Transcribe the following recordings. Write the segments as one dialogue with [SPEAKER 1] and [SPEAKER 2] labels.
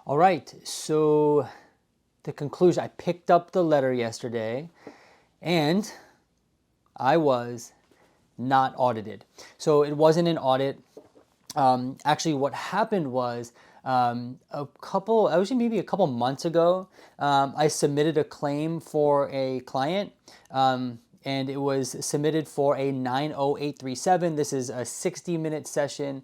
[SPEAKER 1] All right, so the conclusion, I picked up the letter yesterday and I was not audited. So it wasn't an audit. Actually, what happened was maybe a couple months ago, I submitted a claim for a client. And it was submitted for a 90837. This is a 60-minute session.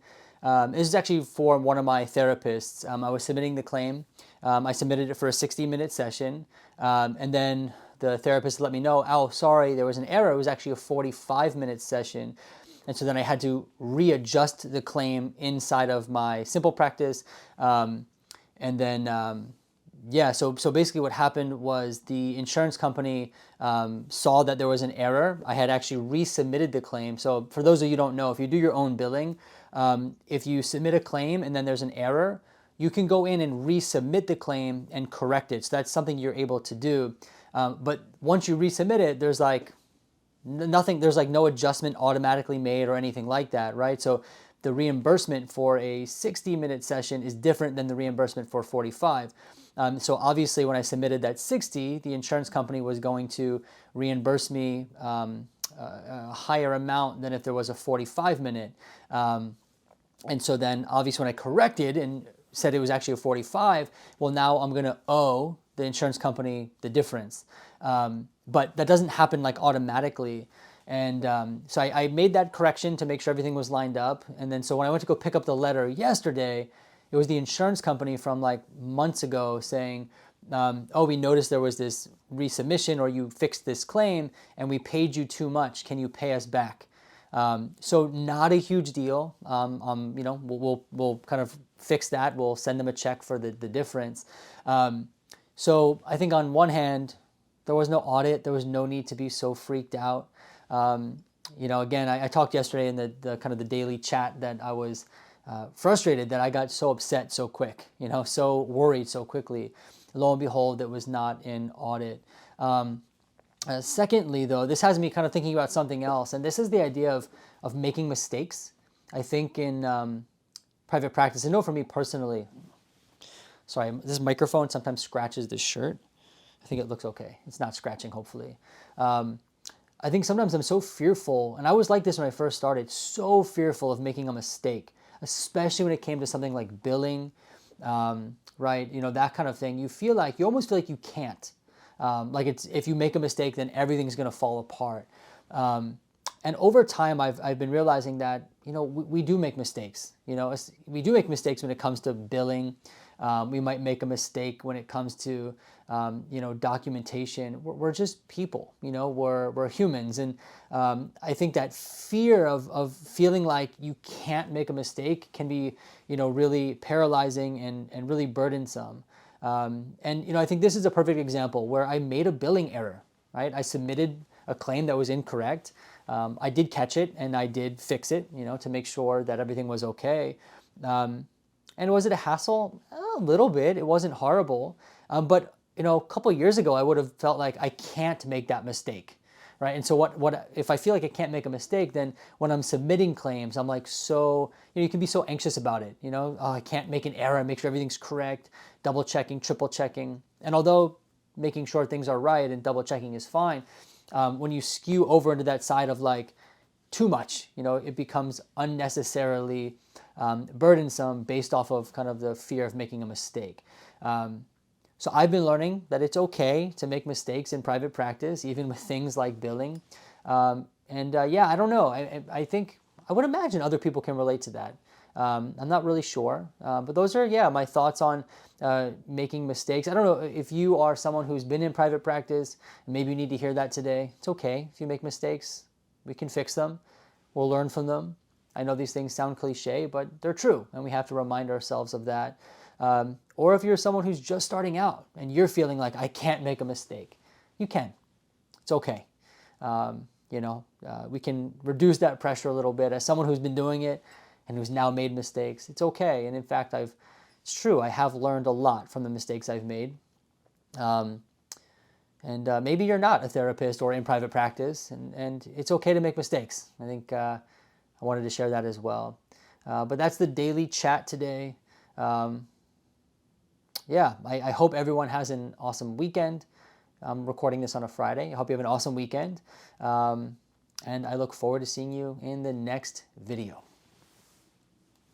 [SPEAKER 1] This is actually for one of my therapists. I was submitting the claim. I submitted it for a 60-minute session. And then the therapist let me know, oh, sorry, there was an error. It was actually a 45-minute session. And so then I had to readjust the claim inside of my simple practice. And then so basically what happened was the insurance company saw that there was an error. I had actually resubmitted the claim. So for those of you who don't know, if you do your own billing, if you submit a claim and then there's an error, you can go in and resubmit the claim and correct it. So that's something you're able to do. But once you resubmit it, there's like nothing, there's like no adjustment automatically made or anything like that, right? So the reimbursement for a 60-minute session is different than the reimbursement for 45. So obviously when I submitted that 60, the insurance company was going to reimburse me a higher amount than if there was a 45-minute. And so then obviously when I corrected and said it was actually a 45, well, now I'm going to owe the insurance company the difference. But that doesn't happen like automatically. And so I made that correction to make sure everything was lined up. And then so when I went to go pick up the letter yesterday, it was the insurance company from like months ago saying, oh, we noticed there was this resubmission or you fixed this claim and we paid you too much. Can you pay us back? So not a huge deal. We'll kind of fix that. We'll send them a check for the difference. So I think on one hand, there was no audit. There was no need to be so freaked out. Again, I talked yesterday in the kind of the daily chat that I was frustrated that I got so upset so quick, so worried so quickly. Lo and behold, it was not an audit. Secondly, though, this has me kind of thinking about something else, and this is the idea of making mistakes. I think in private practice, I know for me personally, sorry, this microphone sometimes scratches this shirt. I think it looks okay. It's not scratching, hopefully. I think sometimes I'm so fearful, and I was like this when I first started, so fearful of making a mistake, especially when it came to something like billing, right? That kind of thing. You almost feel like you can't. If you make a mistake, then everything's going to fall apart. And over time, I've been realizing that, we do make mistakes. We do make mistakes when it comes to billing. We might make a mistake when it comes to, documentation. We're just people, we're humans. And I think that fear of feeling like you can't make a mistake can be, really paralyzing and really burdensome. I think this is a perfect example where I made a billing error, right? I submitted a claim that was incorrect. I did catch it and I did fix it, to make sure that everything was okay. And was it a hassle? A little bit. It wasn't horrible. But a couple of years ago, I would have felt like I can't make that mistake, right? And so what if I feel like I can't make a mistake, then when I'm submitting claims, I'm like you can be so anxious about it. Oh, I can't make an error, make sure everything's correct, double checking, triple checking. And although making sure things are right and double checking is fine, when you skew over into that side of like too much, it becomes unnecessarily burdensome based off of kind of the fear of making a mistake. So I've been learning that it's okay to make mistakes in private practice, even with things like billing. I don't know. I think, I would imagine other people can relate to that. I'm not really sure, but those are, my thoughts on making mistakes. I don't know if you are someone who's been in private practice, and maybe you need to hear that today. It's okay if you make mistakes. We can fix them. We'll learn from them. I know these things sound cliche, but they're true, and we have to remind ourselves of that. Or if you're someone who's just starting out and you're feeling like, I can't make a mistake, you can. It's okay. We can reduce that pressure a little bit. As someone who's been doing it and who's now made mistakes, it's okay. And in fact, it's true, I have learned a lot from the mistakes I've made. Maybe you're not a therapist or in private practice, and it's okay to make mistakes. I think I wanted to share that as well. But that's the daily chat today. yeah, I hope everyone has an awesome weekend. I'm recording this on a Friday. I hope you have an awesome weekend. And I look forward to seeing you in the next video.